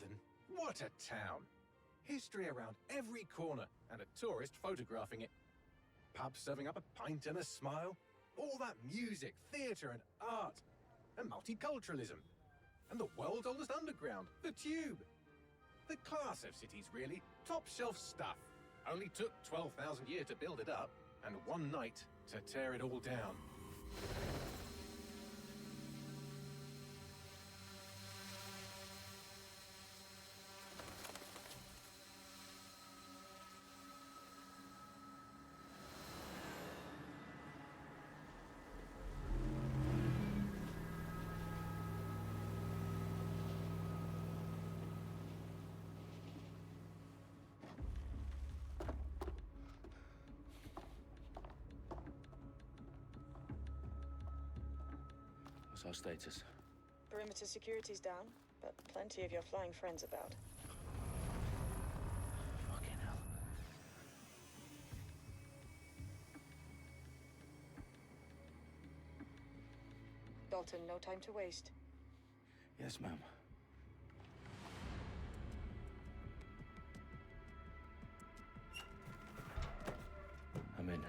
London. What a town! History around every corner, and a tourist photographing it. Pubs serving up a pint and a smile. All that music, theatre and art. And multiculturalism. And the world's oldest underground, the Tube. The class of cities, really. Top shelf stuff. Only took 12,000 years to build it up, and one night to tear it all down. What's our status? Perimeter security's down, but plenty of your flying friends about. Fucking hell. Dalton, no time to waste. Yes, ma'am. I'm in.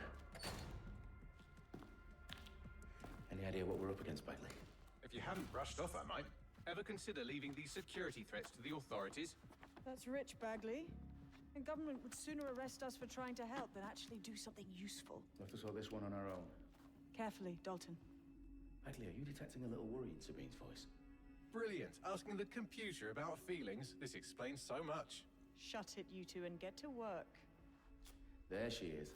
Any idea what we're up against, Bagley? If you haven't brushed off, I might. Ever consider leaving these security threats to the authorities? That's rich, Bagley. And government would sooner arrest us for trying to help than actually do something useful. We'll have to sort this one on our own. Carefully, Dalton. Bagley, are you detecting a little worry in Sabine's voice? Brilliant. Asking the computer about feelings. This explains so much. Shut it, you two, and get to work. There she is.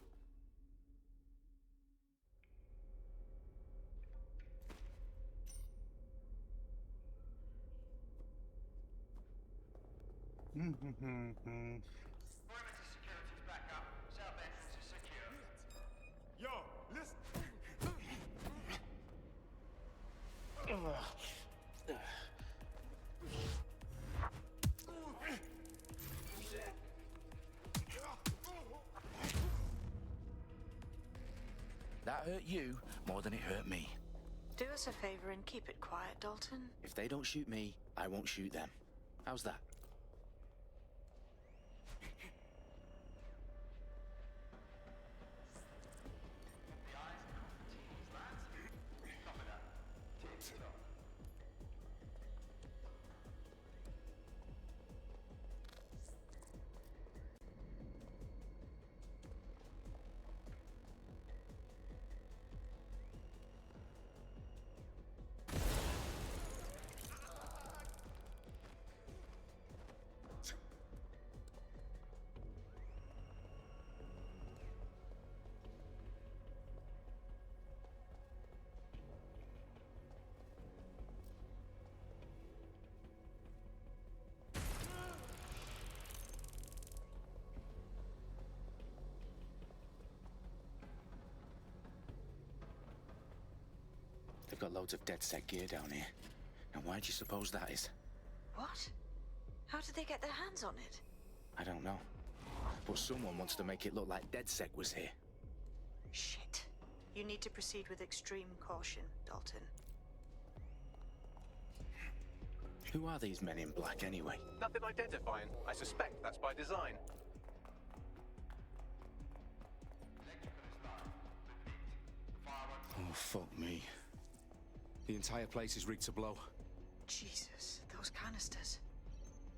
Perimeter security's back up. South entrance is secure. Yo, listen. That hurt you more than it hurt me. Do us a favor and keep it quiet, Dalton. If they don't shoot me, I won't shoot them. How's that? They've got loads of DedSec gear down here. Now why do you suppose that is? What? How did they get their hands on it? I don't know. But someone wants to make it look like DedSec was here. Shit. You need to proceed with extreme caution, Dalton. Who are these men in black anyway? Nothing identifying. I suspect that's by design. Oh, fuck me. The entire place is rigged to blow. Jesus, those canisters.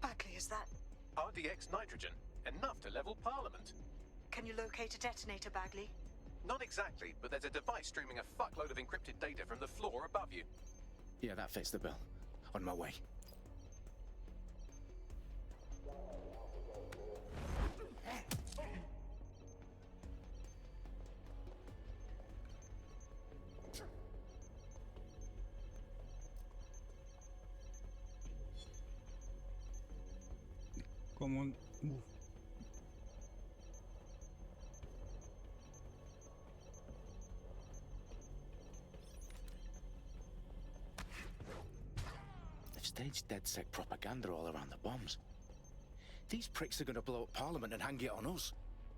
Bagley, is that... RDX nitrogen. Enough to level Parliament. Can you locate a detonator, Bagley? Not exactly, but there's a device streaming a fuckload of encrypted data from the floor above you. Yeah, that fits the bill. On my way. Come on, move. They've staged DedSec propaganda all around the bombs. These pricks are gonna blow up Parliament and hang it on us.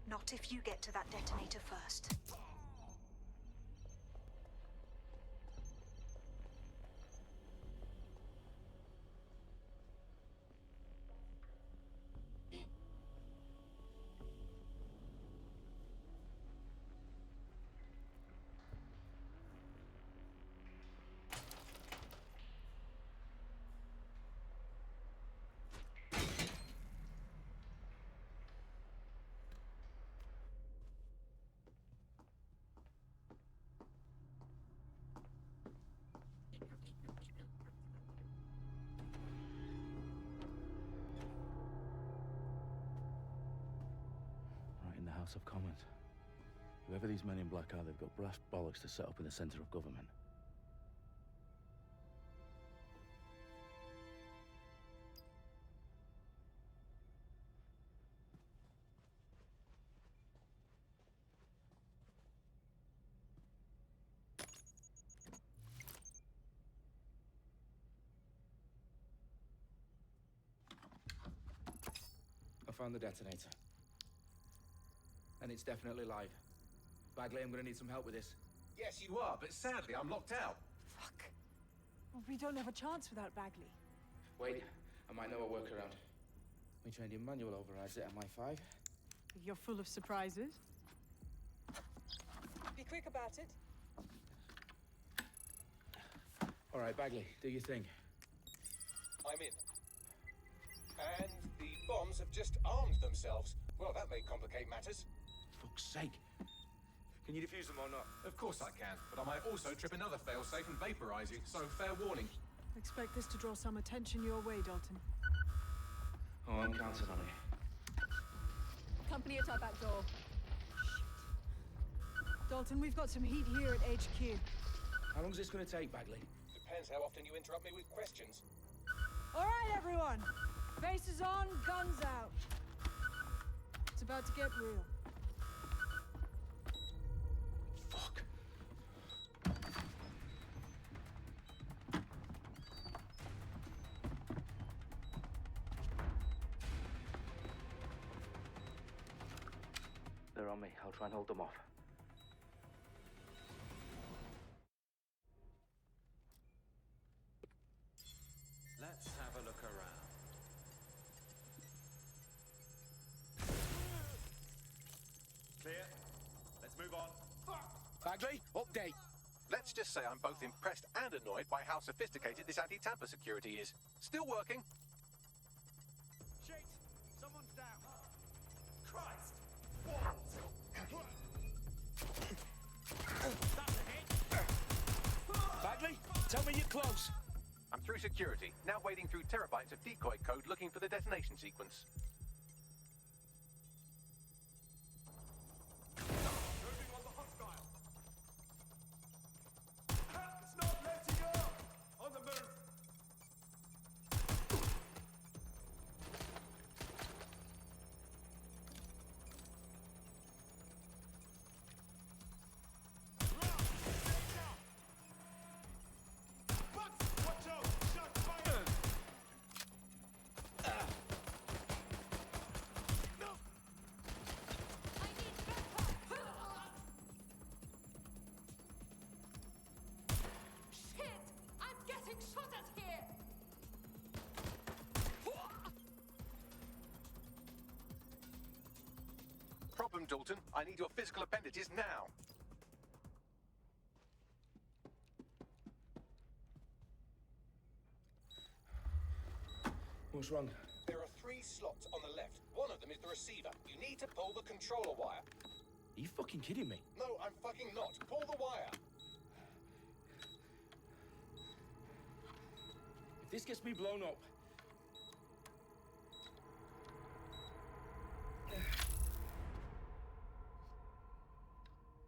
Not if you get to that detonator first. House of Commons. Whoever these men in black are, they've got brass bollocks to set up in the centre of government. I found the detonator. And it's definitely live. Bagley, I'm gonna need some help with this. Yes, you are, but sadly, I'm locked out. Fuck. Well, we don't have a chance without Bagley. Wait, I might know a workaround. We trained in manual overrides at MI5. You're full of surprises. Be quick about it. All right, Bagley, do your thing. I'm in. And the bombs have just armed themselves. Well, that may complicate matters. Fuck's sake. Can you defuse them or not? Of course I can, but I might also trip another failsafe and vaporize you, so fair warning. Expect this to draw some attention your way, Dalton. Oh, I'm counting on it. Company at our back door. Shit. Dalton, we've got some heat here at HQ. How long is this gonna take, Bagley? Depends how often you interrupt me with questions. All right, everyone. Faces on, guns out. It's about to get real. Fuck. They're on me. I'll try and hold them off. Let's have a look around. Clear. Let's move on. Bagley, update. Let's just say I'm both impressed and annoyed by how sophisticated this anti-tamper security is. Still working. Shit! Someone's down. Christ! What? That's a hit. Bagley, tell me you're close. I'm through security, now wading through terabytes of decoy code looking for the detonation sequence. Moving on the hostile. It's not letting up. On the move. Watch out! Shots fired! Shit! I'm getting shot at here! Problem, Dalton. I need your physical appendages now. What's wrong? There are 3 slots on the left. One of them is the receiver. You need to pull the controller wire. Are you fucking kidding me? No, I'm fucking not. Pull the wire. If this gets me blown up...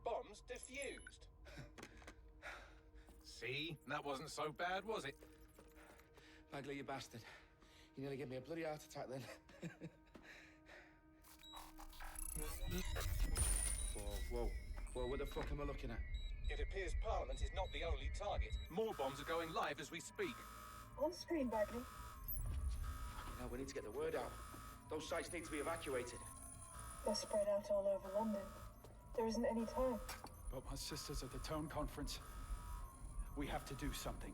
Bombs defused. See? That wasn't so bad, was it? Bagley, you bastard. You nearly gave me a bloody heart attack then. Whoa. What the fuck am I looking at? It appears Parliament is not the only target. More bombs are going live as we speak. On screen, Bagley. Now we need to get the word out. Those sites need to be evacuated. They're spread out all over London. There isn't any time. But my sister's at the town conference. We have to do something.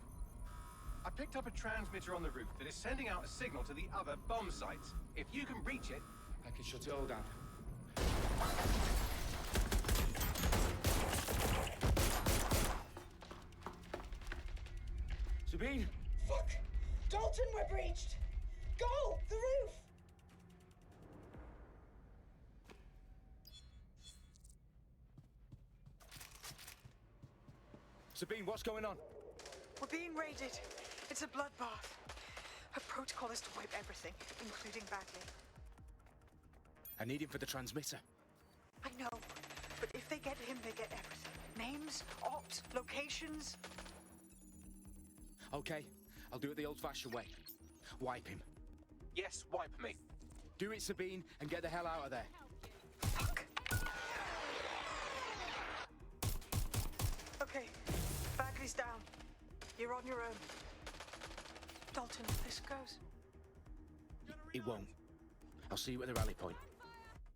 I picked up a transmitter on the roof that is sending out a signal to the other bomb sites. If you can reach it... I can shut it all down. Sabine! Fuck! Dalton, we're breached! Go! The roof! Sabine, what's going on? We're being raided. It's a bloodbath. Her protocol is to wipe everything, including Bagley. I need him for the transmitter. I know. But if they get him, they get everything. Names, ops, locations. Okay, I'll do it the old-fashioned way. Wipe him. Yes, wipe me. Do it, Sabine, and get the hell out of there. Fuck. Okay, Bagley's down. You're on your own. Dalton, if this goes. It won't. I'll see you at the rally point.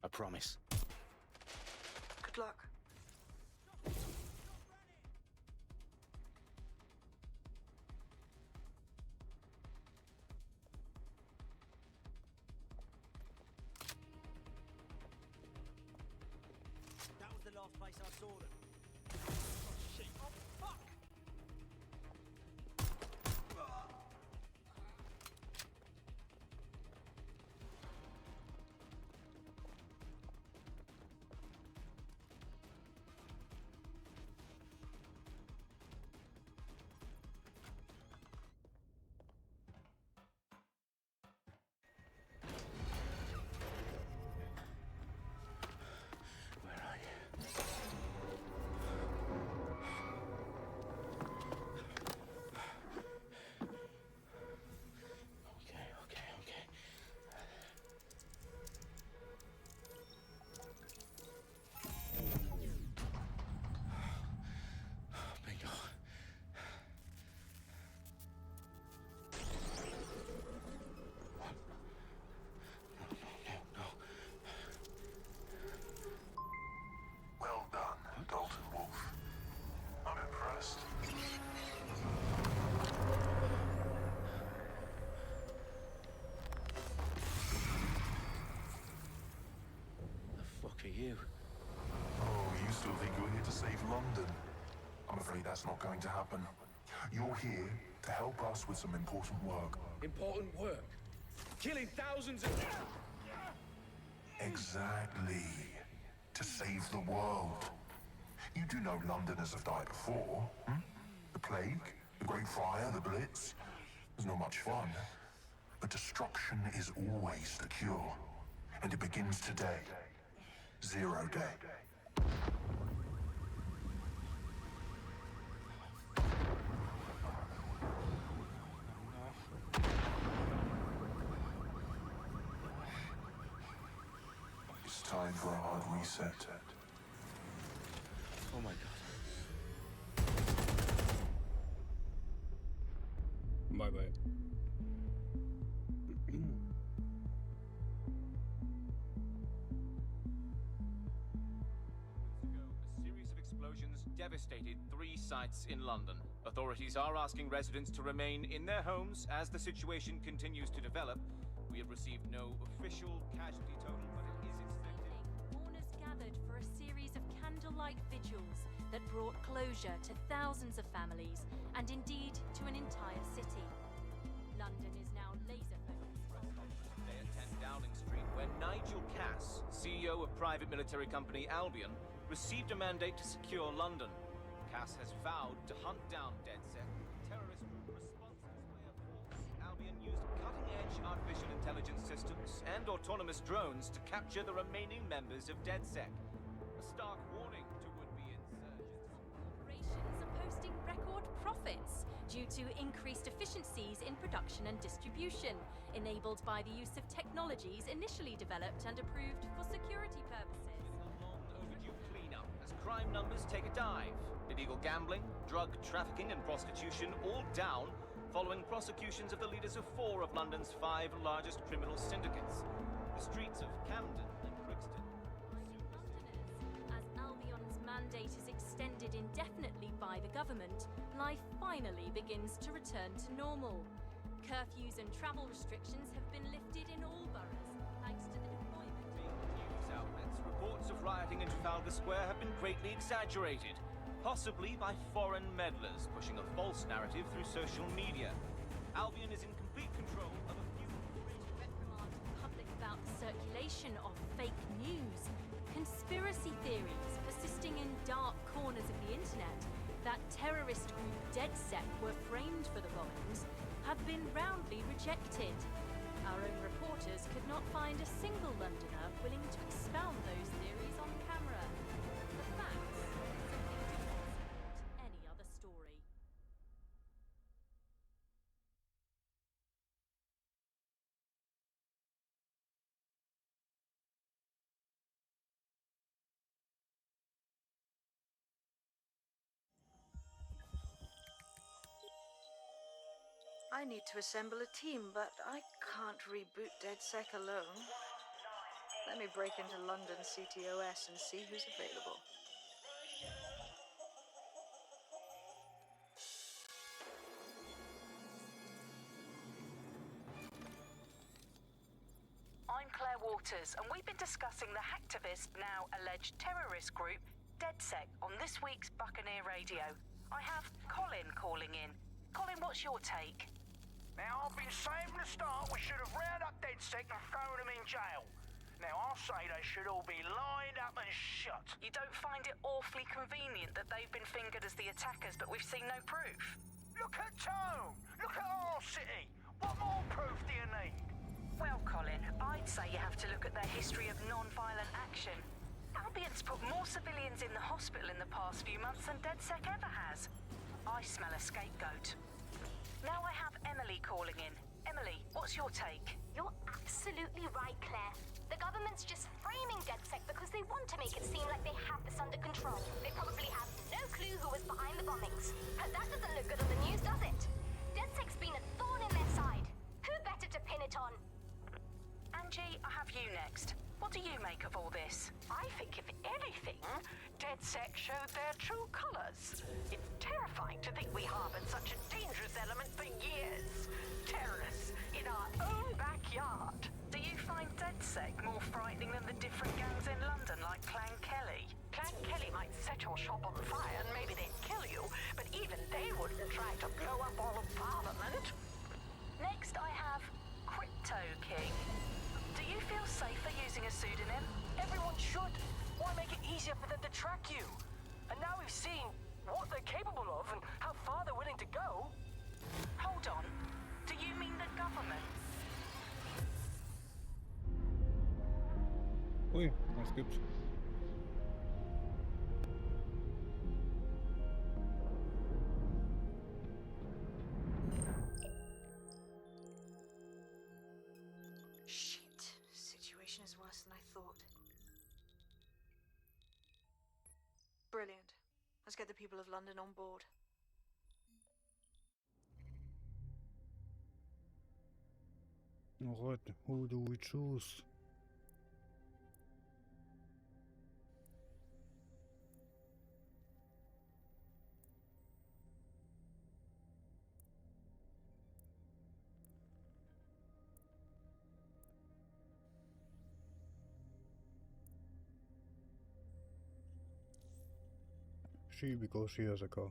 I promise. Good luck. That was the last place I saw them. Oh, shit. Oh, fuck! Where are you? Okay. Bingo. No. Well done, Dalton Wolf. I'm impressed. The fuck are you? Oh, you still think you're here to save London? I'm afraid that's not going to happen. You're here to help us with some important work. Important work. Killing thousands of... Exactly. To save the world. You do know Londoners have died before, hmm? The plague, the Great Fire, the Blitz. It's not much fun. But destruction is always the cure. And it begins today. 0 day. It's time for a hard reset. Oh my god. My bad. A series of explosions devastated 3 sites in London. Authorities are asking residents to remain in their homes as the situation continues to develop. We have received no official casualty total, but it is expected. Mourners gathered for a series of candlelight vigils that brought closure to thousands of families and indeed to an entire city. London is now laser-focused. Today at 10 Downing Street, where Nigel Cass, CEO of private military company Albion, received a mandate to secure London. Cass has vowed to hunt down DedSec, terrorist group responsible for their force. Albion used cutting-edge artificial intelligence systems and autonomous drones to capture the remaining members of DedSec. A stark warning to would-be insurgents. Corporations are posting record profits due to increased efficiencies in production and distribution, enabled by the use of technologies initially developed and approved for security purposes. A long overdue cleanup as crime numbers take a dive. Illegal gambling, drug trafficking and prostitution all down following prosecutions of the leaders of 4 of London's 5 largest criminal syndicates. The streets of Camden and Brixton. Londoners, as Albion's mandate is extended indefinitely by the government, life finally begins to return to normal. Curfews and travel restrictions have been lifted in all boroughs, thanks to the deployment of News outlets, reports of rioting in Trafalgar Square have been greatly exaggerated, possibly by foreign meddlers pushing a false narrative through social media. Albion is in complete control of a few... reprimand the public about the circulation of fake news, conspiracy theories persisting in dark corners of the internet that terrorist group DedSec were framed for the bombings have been roundly rejected. Our own reporters could not find a single Londoner willing to expound those theories on camera. The facts simply do not support any other story. I need to assemble a team, but I can't reboot DedSec alone. Let me break into London CTOS and see who's available. I'm Claire Waters, and we've been discussing the hacktivist, now alleged terrorist group, DedSec, on this week's Buccaneer Radio. I have Colin calling in. Colin, what's your take? Now, I've been saying from the start we should have rounded up DedSec and thrown them in jail. Now, I'll say they should all be lined up and shot. You don't find it awfully convenient that they've been fingered as the attackers, but we've seen no proof? Look at Tone! Look at our city! What more proof do you need? Well, Colin, I'd say you have to look at their history of non-violent action. Albion's put more civilians in the hospital in the past few months than DedSec ever has. I smell a scapegoat. Now I have Emily calling in. Emily, what's your take? You're absolutely right, Claire. The government's just framing DedSec because they want to make it seem like they have this under control. They probably have no clue who was behind the bombings. But that doesn't look good on the news, does it? DedSec's been a thorn in their side. Who better to pin it on? Angie, I have you next. What do you make of all this? I think, if anything, DedSec showed their true colors. It's terrifying to think we harbored such a dangerous element for years. Terrorists in our own backyard. Do you find DedSec more frightening than the different gangs in London, like Clan Kelly? Clan Kelly might set your shop on fire and maybe they'd kill you, but even they wouldn't try to blow up all of Parliament. Next, I have Crypto King. Do you feel safer using a pseudonym? Everyone should. Why make it easier for them to track you? And now we've seen what they're capable of and how far they're willing to go. Hold on. Do you mean the government? Ui, was gibt's? Shit. Situation is worse than I thought. Brilliant. Let's get the people of London on board. Alright, who do we choose? She, because she has a car.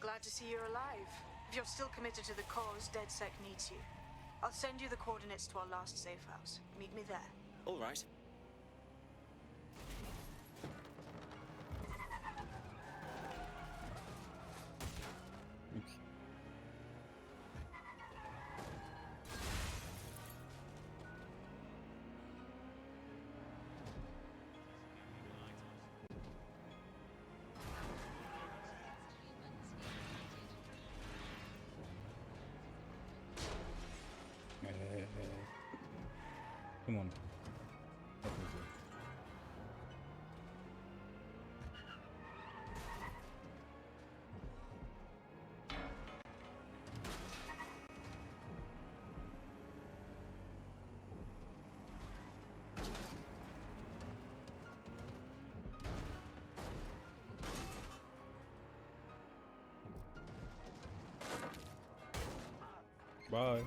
Glad to see you're alive. If you're still committed to the cause, DedSec needs you. I'll send you the coordinates to our last safe house. Meet me there. All right. Come on. That was it. Bye.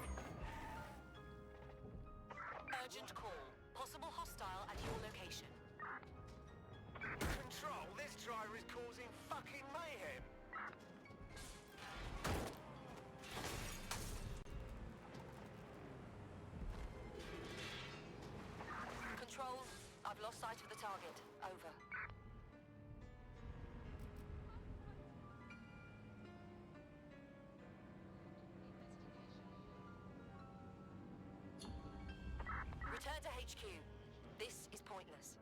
Urgent call. Possible hostile at your location. Control, this driver is causing fucking mayhem. Control, I've lost sight of the target. Over. Return to HQ. This is pointless.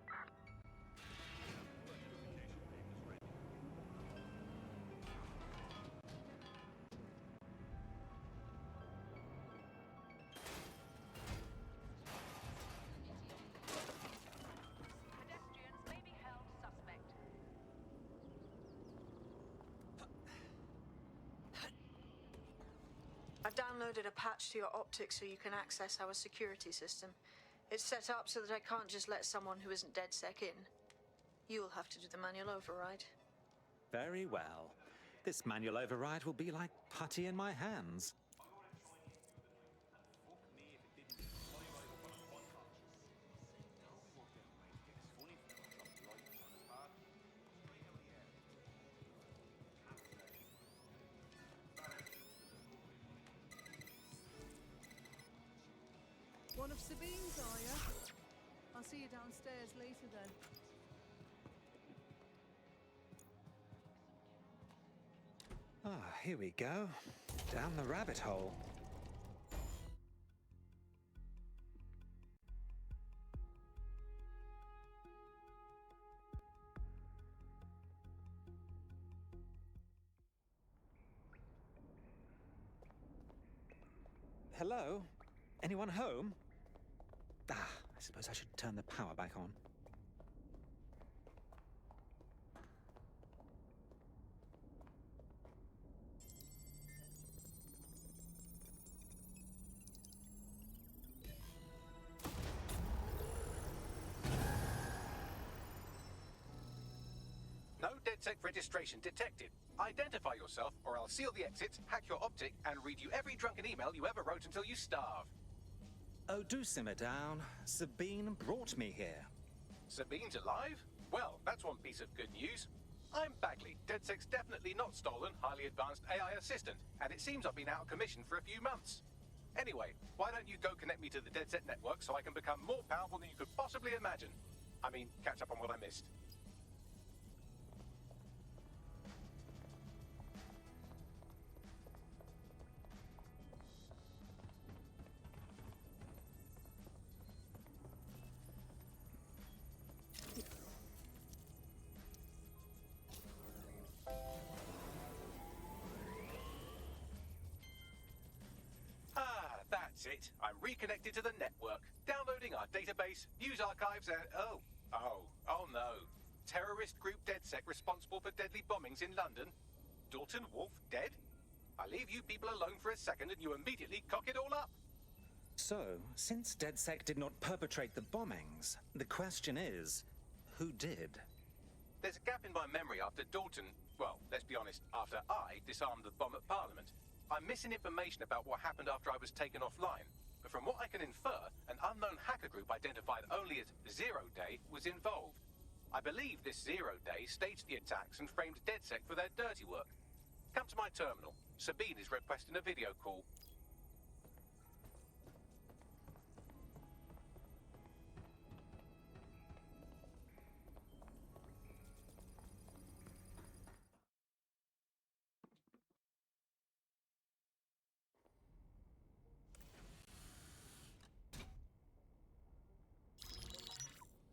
Pedestrians may be held suspect. I've downloaded a patch to your optics so you can access our security system. It's set up so that I can't just let someone who isn't DedSec in. You'll have to do the manual override. Very well. This manual override will be like putty in my hands. One of Sabine's, are you? I'll see you downstairs later then. Ah, here we go. Down the rabbit hole. Hello? Anyone home? Ah, I suppose I should turn the power back on. No DedSec registration detected. Identify yourself, or I'll seal the exits, hack your optic, and read you every drunken email you ever wrote until you starve. Oh, do simmer down. Sabine brought me here. Sabine's alive? Well, that's one piece of good news. I'm Bagley, DedSec's definitely not stolen, highly advanced AI assistant, and it seems I've been out of commission for a few months. Anyway, why don't you go connect me to the DedSec network so I can become more powerful than you could possibly imagine? I mean, catch up on what I missed. That's it. I'm reconnected to the network, downloading our database, news archives, and oh no. Terrorist group DedSec responsible for deadly bombings in London. Dalton Wolf dead? I leave you people alone for a second and you immediately cock it all up. So, since DedSec did not perpetrate the bombings, the question is, who did? There's a gap in my memory after Dalton, well, let's be honest, after I disarmed the bomb at Parliament. I'm missing information about what happened after I was taken offline, but from what I can infer, an unknown hacker group identified only as Zero Day was involved. I believe this Zero Day staged the attacks and framed DedSec for their dirty work. Come to my terminal. Sabine is requesting a video call.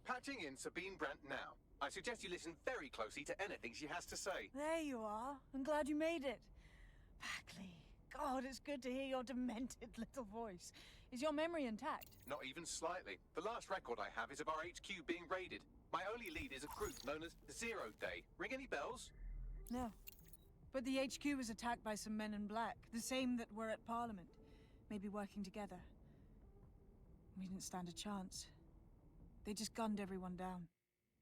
Patching in Sabine Brandt now. I suggest you listen very closely to anything she has to say. There you are. I'm glad you made it. Bagley. God, it's good to hear your demented little voice. Is your memory intact? Not even slightly. The last record I have is of our HQ being raided. My only lead is a group known as Zero Day. Ring any bells? No. But the HQ was attacked by some men in black, the same that were at Parliament. Maybe working together. We didn't stand a chance. They just gunned everyone down.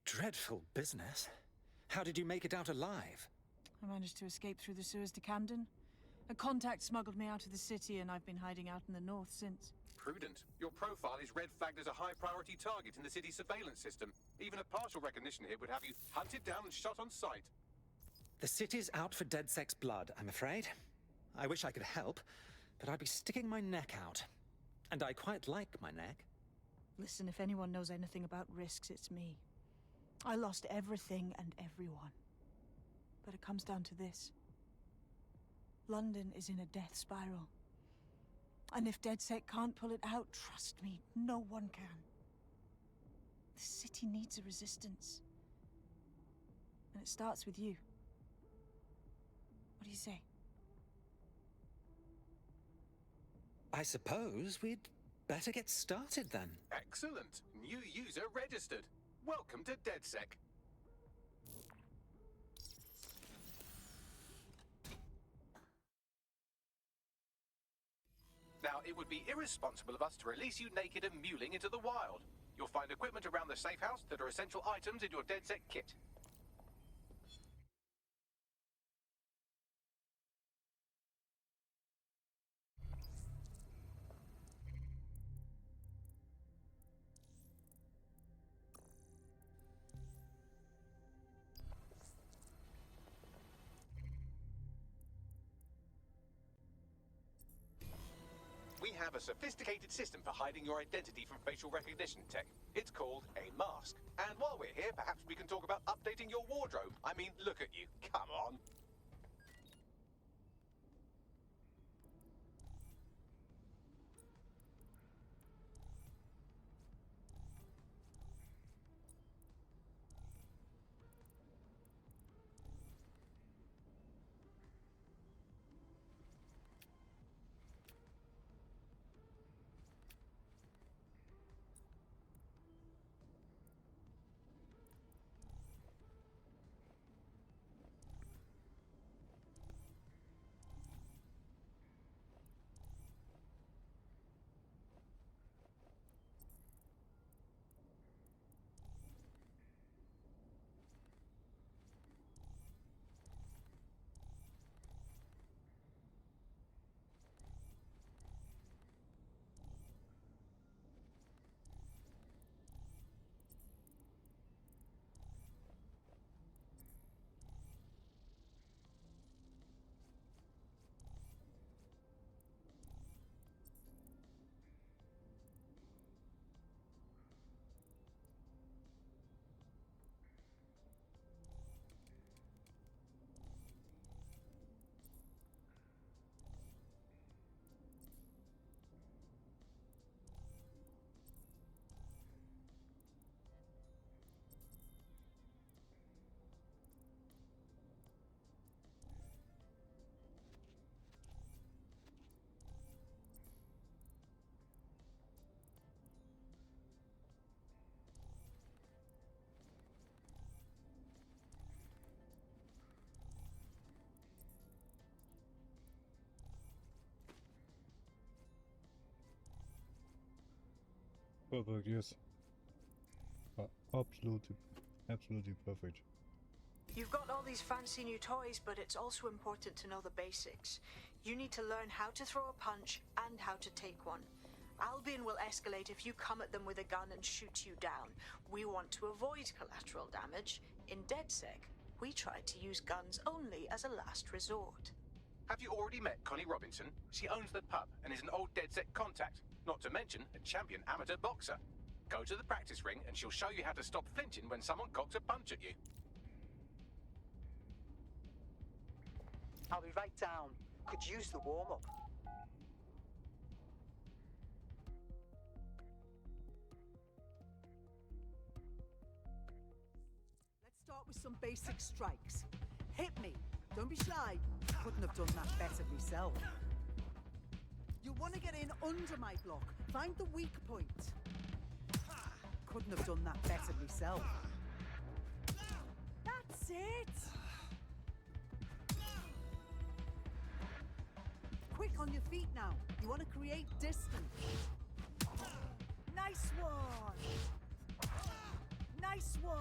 Dreadful business. How did you make it out alive? I managed to escape through the sewers to Camden. A contact smuggled me out of the city, and I've been hiding out in the north since. Prudent. Your profile is red flagged as a high-priority target in the city's surveillance system. Even a partial recognition hit would have you hunted down and shot on sight. The city's out for DedSec's blood, I'm afraid. I wish I could help, but I'd be sticking my neck out. And I quite like my neck. Listen, if anyone knows anything about risks, it's me. I lost everything and everyone. But it comes down to this. London is in a death spiral. And if DedSec can't pull it out, trust me, no one can. The city needs a resistance. And it starts with you. What do you say? I suppose we'd better get started then. Excellent. New user registered. Welcome to DedSec. Now, it would be irresponsible of us to release you naked and mewling into the wild. You'll find equipment around the safe house that are essential items in your DedSec kit. We have a sophisticated system for hiding your identity from facial recognition tech. It's called a mask. And while we're here, perhaps we can talk about updating your wardrobe. I mean, look at you. Come on. Perfect, yes. Absolutely perfect. You've got all these fancy new toys, but it's also important to know the basics. You need to learn how to throw a punch and how to take one. Albion will escalate if you come at them with a gun and shoot you down. We want to avoid collateral damage. In DedSec, we try to use guns only as a last resort. Have you already met Connie Robinson? She owns the pub and is an old DedSec contact, not to mention a champion amateur boxer. Go to the practice ring and she'll show you how to stop flinching when someone cocks a punch at you. I'll be right down. Could use the warm-up. Let's start with some basic strikes. Hit me. Don't be shy. Couldn't have done that better myself. You You want to get in under my block. Find the weak point. Couldn't have done that better myself. That's it! Quick on your feet now. You want to create distance. Nice one! Nice one!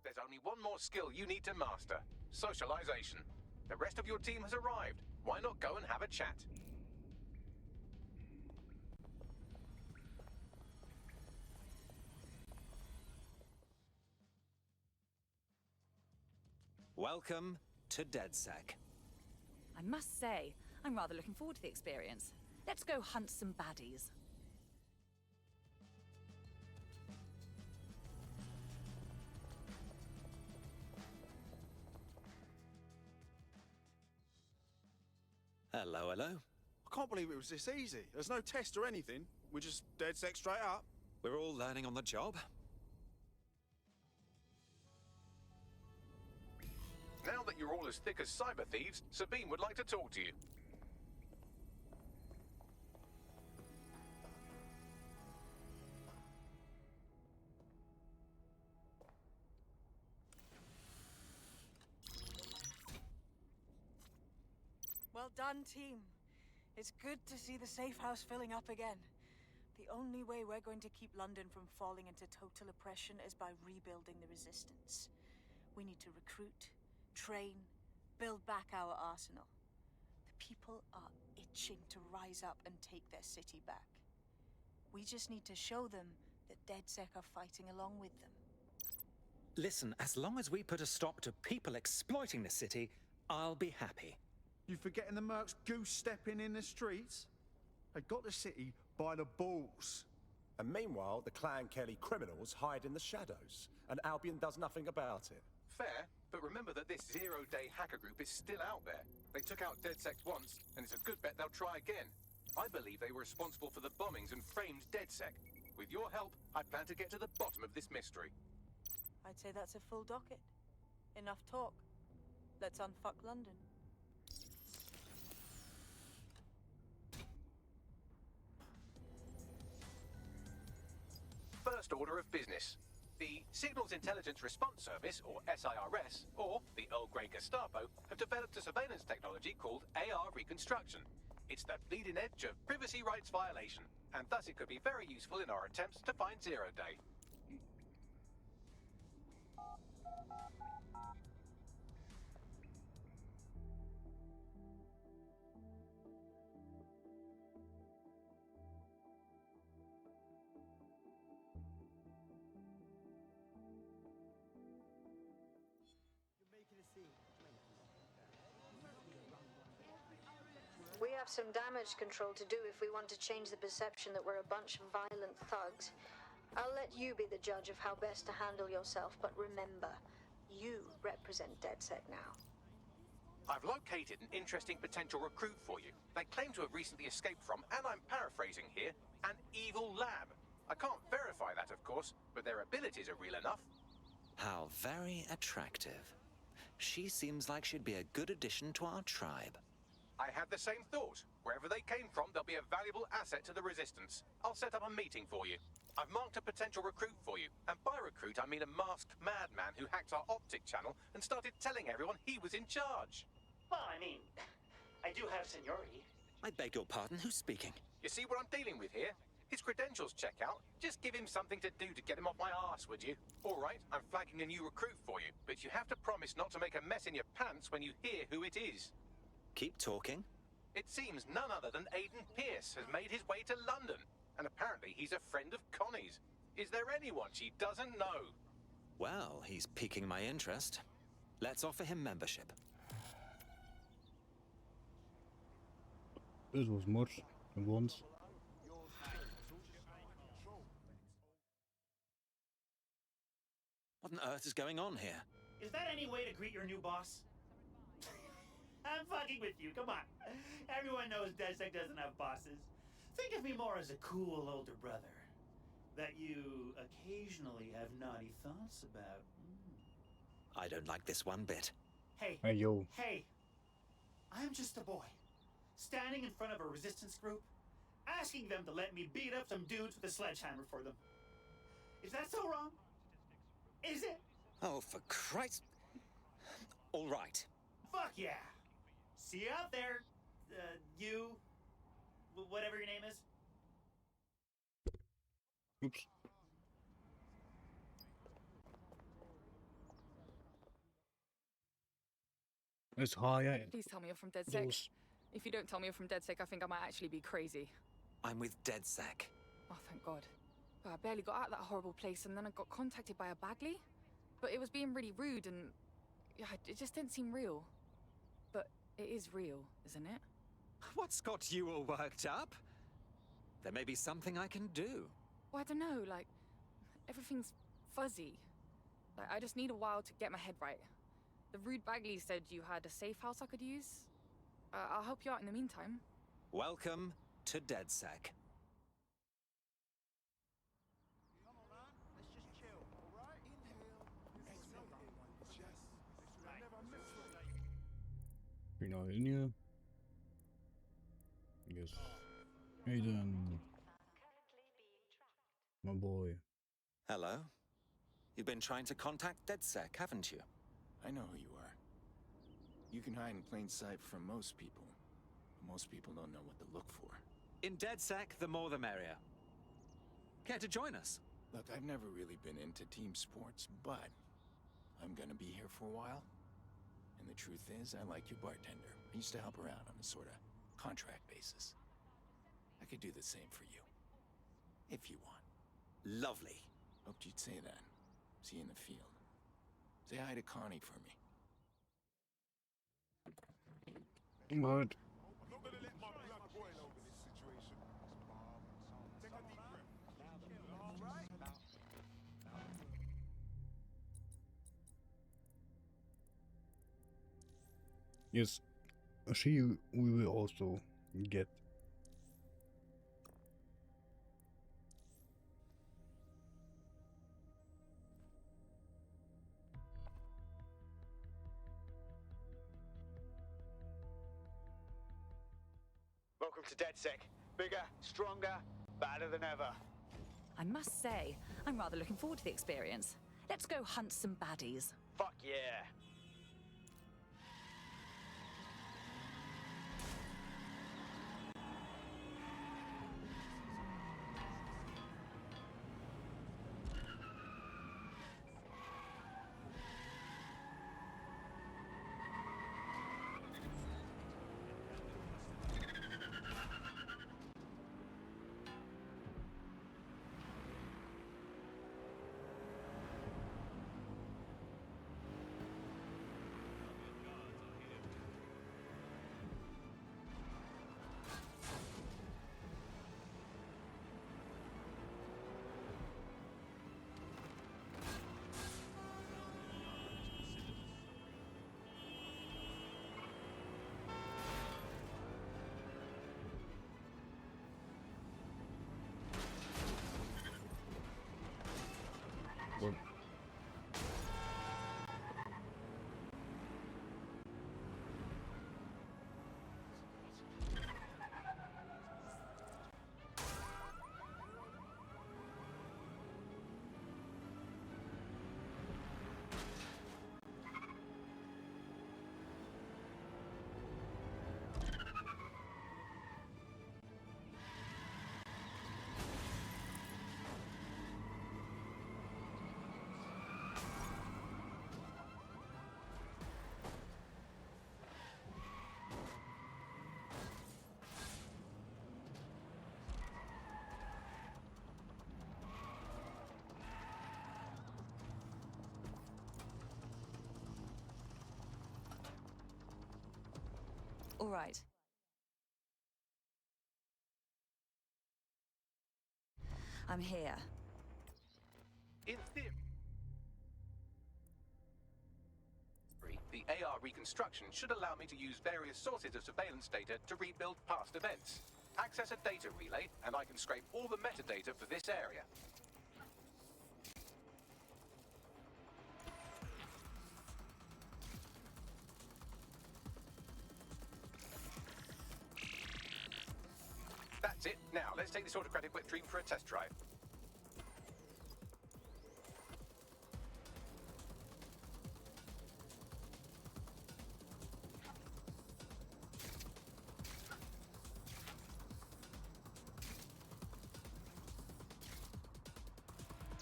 There's only one more skill you need to master. Socialization. The rest of your team has arrived. Why not go and have a chat? Welcome to DedSec. I must say, I'm rather looking forward to the experience. Let's go hunt some baddies. Hello, hello. I can't believe it was this easy. There's no test or anything. We're just DedSec straight up. We're all learning on the job. Now that you're all as thick as cyber thieves, Sabine would like to talk to you. Well done, team. It's good to see the safe house filling up again. The only way we're going to keep London from falling into total oppression is by rebuilding the resistance. We need to recruit, train, build back our arsenal. The people are itching to rise up and take their city back. We just need to show them that DedSec are fighting along with them. Listen, as long as we put a stop to people exploiting the city, I'll be happy. You forgetting the mercs goose-stepping in the streets? They got the city by the balls. And meanwhile, the Clan Kelly criminals hide in the shadows, and Albion does nothing about it. Fair, but remember that this zero-day hacker group is still out there. They took out DedSec once, and it's a good bet they'll try again. I believe they were responsible for the bombings and framed DedSec. With your help, I plan to get to the bottom of this mystery. I'd say that's a full docket. Enough talk. Let's unfuck London. First order of business. The Signals Intelligence Response Service, or SIRS, or the Earl Grey Gestapo, have developed a surveillance technology called AR Reconstruction. It's the bleeding edge of privacy rights violation, and thus it could be very useful in our attempts to find Zero Day. We have some damage control to do if we want to change the perception that we're a bunch of violent thugs. I'll let you be the judge of how best to handle yourself, but remember, you represent DedSec now. I've located an interesting potential recruit for you. They claim to have recently escaped from, and I'm paraphrasing here, an evil lab. I can't verify that, of course, but their abilities are real enough. How very attractive. She seems like she'd be a good addition to our tribe. I had the same thought. Wherever they came from, they'll be a valuable asset to the Resistance. I'll set up a meeting for you. I've marked a potential recruit for you. And by recruit, I mean a masked madman who hacked our optic channel and started telling everyone he was in charge. Well, I mean, I do have seniority. I beg your pardon, who's speaking? You see what I'm dealing with here? His credentials check out. Just give him something to do to get him off my arse, would you? All right, I'm flagging a new recruit for you, but you have to promise not to make a mess in your pants when you hear who it is. Keep talking. It seems none other than Aiden Pierce has made his way to London, and apparently he's a friend of Connie's. Is there anyone she doesn't know? Well, he's piquing my interest. Let's offer him membership. This was much at once. What on earth is going on here? Is that any way to greet your new boss? I'm fucking with you, come on. Everyone knows DedSec doesn't have bosses. Think of me more as a cool older brother that you occasionally have naughty thoughts about. I don't like this one bit. Hey, Hey, yo. hey, I'm just a boy, standing in front of a resistance group, asking them to let me beat up some dudes with a sledgehammer for them. Is that so wrong? Is it? Oh, for Christ. All right. Fuck yeah. See you out there, you, whatever your name is. Oops. It's higher. Please tell me you're from DedSec. If you don't tell me you're from DedSec, I think I might actually be crazy. I'm with DedSec. Oh, thank God. But I barely got out of that horrible place, and then I got contacted by a Bagley. But it was being really rude, and yeah, it just didn't seem real. But it is real, isn't it? What's got you all worked up? There may be something I can do. Well, I don't know, like, everything's fuzzy. Like, I just need a while to get my head right. The rude Bagley said you had a safe house I could use. I'll help you out in the meantime. Welcome to DedSec. You're not in here. Yes. Aiden. My boy. Hello. You've been trying to contact DedSec, haven't you? I know who you are. You can hide in plain sight from most people. But most people don't know what to look for. In DedSec, the more the merrier. Care to join us? Look, I've never really been into team sports, but I'm gonna be here for a while. And the truth is, I like your bartender. I used to help her out on a sort of contract basis. I could do the same for you. If you want. Lovely. Hoped you'd say that. See you in the field. Say hi to Connie for me. Good. I'm not gonna let my blood boil over this situation. Take a deep breath. All right? Yes, she we will also get. Welcome to DedSec. Bigger, stronger, badder than ever. I must say, I'm rather looking forward to the experience. Let's go hunt some baddies. Fuck yeah. All right. I'm here. In theory, the AR reconstruction should allow me to use various sources of surveillance data to rebuild past events. Access a data relay, and I can scrape all the metadata for this area. That's it. Now, let's take this autocratic wet dream for a test drive.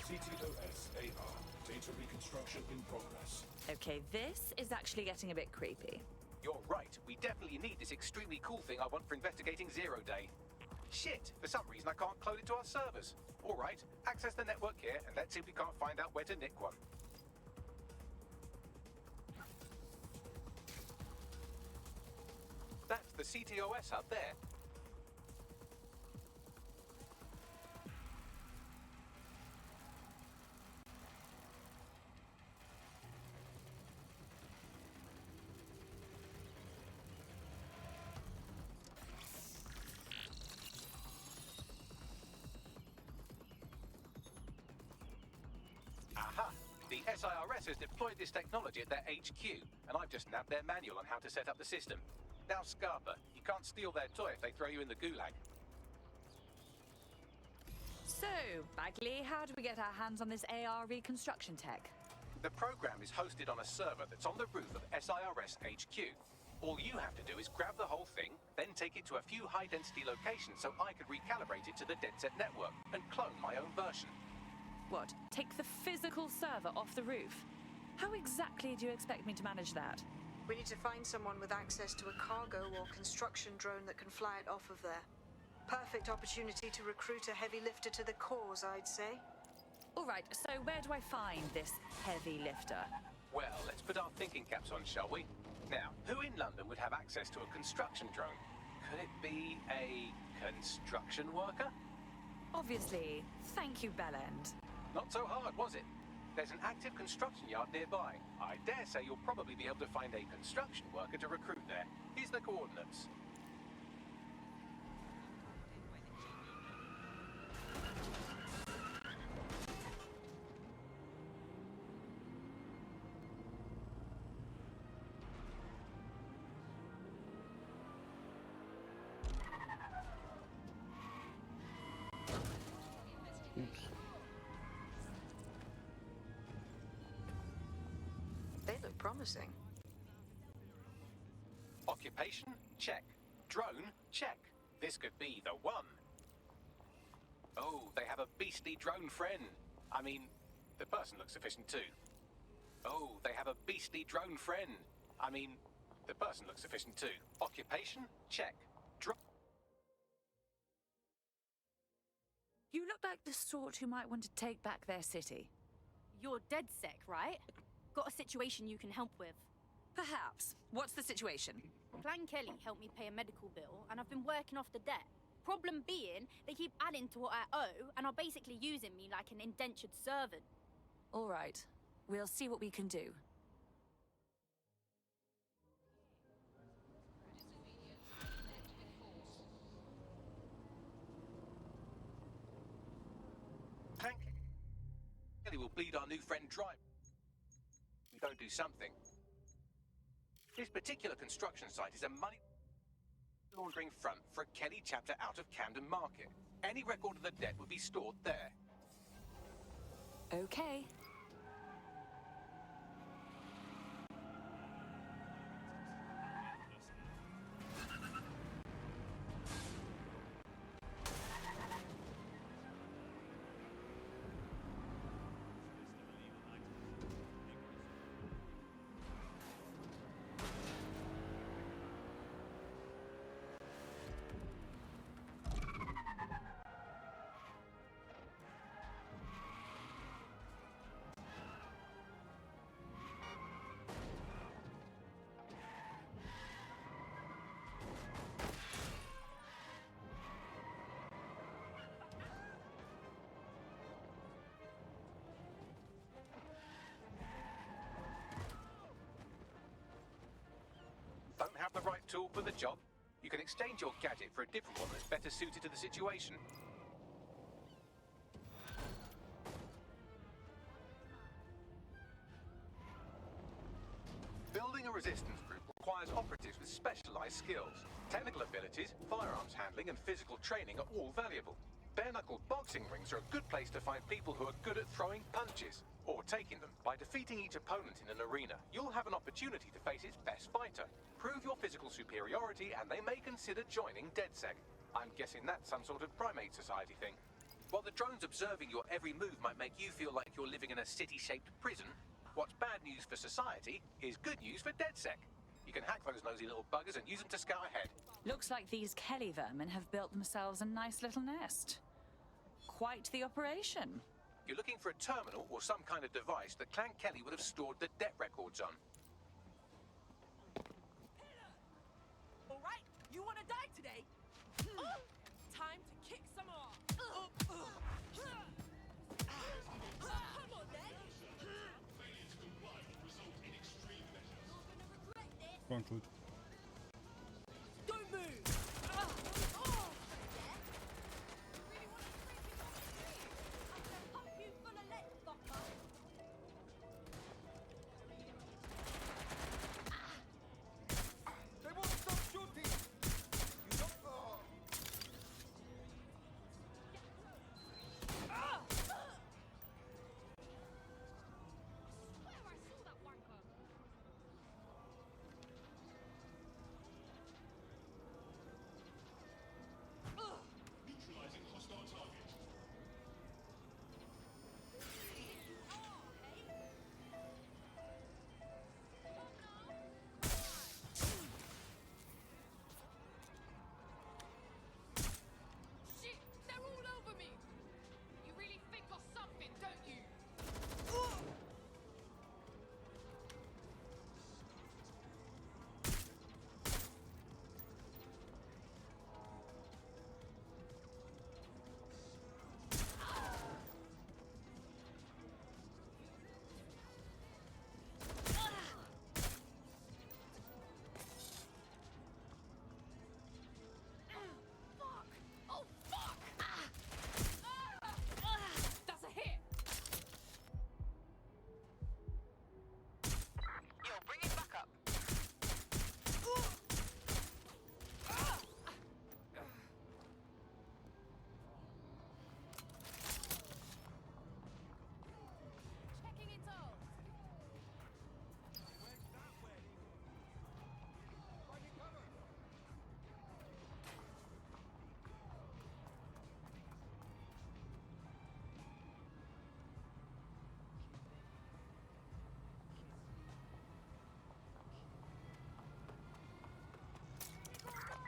CTOS AR. Data reconstruction in progress. Okay, this is actually getting a bit creepy. You're right. We definitely need this extremely cool thing I want for investigating Zero Day. Shit! For some reason I can't clone it to our servers. Alright, access the network here and let's see if we can't find out where to nick one. That's the CTOS hub there. Aha! The SIRS has deployed this technology at their HQ, and I've just nabbed their manual on how to set up the system. Now, Scarpa, you can't steal their toy if they throw you in the gulag. So, Bagley, how do we get our hands on this AR reconstruction tech? The program is hosted on a server that's on the roof of SIRS HQ. All you have to do is grab the whole thing, then take it to a few high-density locations so I could recalibrate it to the DedSec network and clone my own version. What? Take the physical server off the roof? How exactly do you expect me to manage that? We need to find someone with access to a cargo or construction drone that can fly it off of there. Perfect opportunity to recruit a heavy lifter to the cause, I'd say. All right, so where do I find this heavy lifter? Well, let's put our thinking caps on, shall we? Now, who in London would have access to a construction drone? Could it be a construction worker? Obviously. Thank you, Bellend. Not so hard, was it? There's an active construction yard nearby. I dare say you'll probably be able to find a construction worker to recruit there. Here's the coordinates. They look promising. Occupation? Check. Drone? Check. This could be the one. Oh, they have a beastly drone friend. I mean, the person looks sufficient too. Oh, they have a beastly drone friend. I mean, the person looks sufficient too. Occupation? Check. You look like the sort who might want to take back their city. You're DedSec, right? Got a situation you can help with. Perhaps. What's the situation? Clan Kelly helped me pay a medical bill, and I've been working off the debt. Problem being, they keep adding to what I owe, and are basically using me like an indentured servant. All right. We'll see what we can do. Clan Kelly will bleed our new friend dry. We don't do something. This particular construction site is a money laundering front for a Kelly chapter out of Camden Market. Any record of the debt would be stored there. Okay. the right tool for the job? You can exchange your gadget for a different one that's better suited to the situation. Building a resistance group requires operatives with specialized skills. Technical abilities, firearms handling, and physical training are all valuable. Bare-knuckle boxing rings are a good place to find people who are good at throwing punches, or taking them. By defeating each opponent in an arena, you'll have an opportunity to face its best fighter. Prove your physical superiority, and they may consider joining DedSec. I'm guessing that's some sort of primate society thing. While the drones observing your every move might make you feel like you're living in a city-shaped prison, what's bad news for society is good news for DedSec. You can hack those nosy little buggers and use them to scout ahead. Looks like these Kelly vermin have built themselves a nice little nest. Quite the operation. You're looking for a terminal or some kind of device that Clan Kelly would have stored the debt records on. All right, you want to die today? Time to kick some ass. Come on, then. Front foot. Don't move. They won't stop shooting! You don't... Neutralizing hostile target. Shit, they're all over me. You really think of something, don't you? Fuck! Oh, fuck! That's a hit! Yo, bring it back up. Checking it out.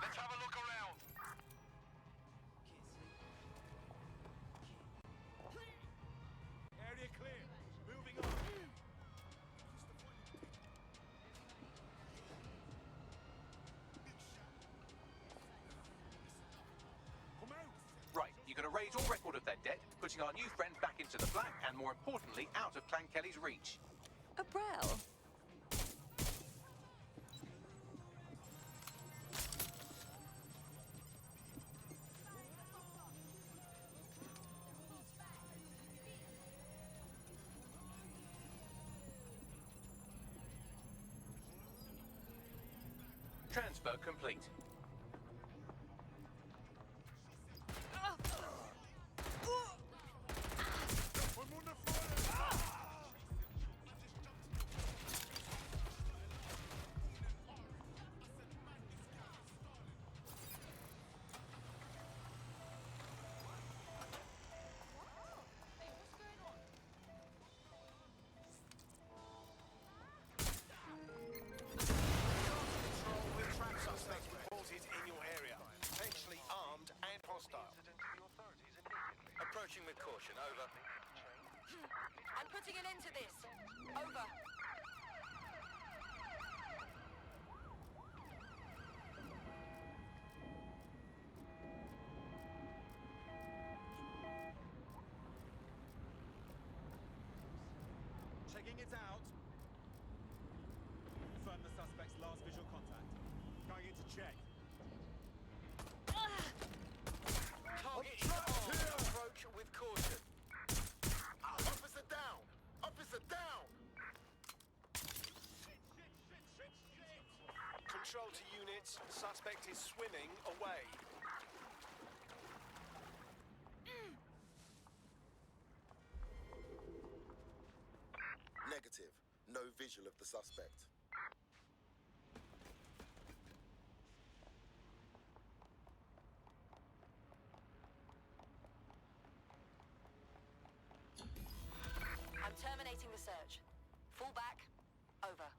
Let's have a look around. Area clear. Moving on. Right, you can erase all record of their debt, putting our new friend back into the black, and more importantly, out of Clan Kelly's reach. Abrel? Transfer complete. Approaching with caution, over. I'm putting an end to this. Over. Checking it out. Confirm the suspect's last visual contact. check. Target is armed. Approach with caution. Officer down! Officer down! Control to units. Suspect is swimming away. Negative. No visual of the suspect. I'm terminating the search. Fall back. Over.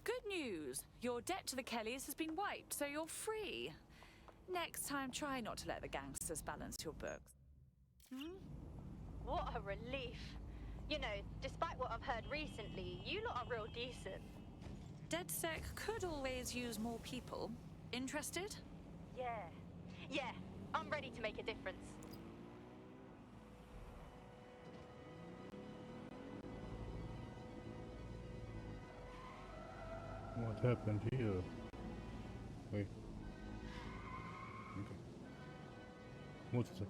Good news. Your debt to the Kellys has been wiped, so you're free. Next time, try not to let the gangsters balance your books. What a relief. You know, despite what I've heard recently, you lot are real decent. DedSec could always use more people. Interested? Yeah, I'm ready to make a difference. What happened here? Wait. Okay. What's the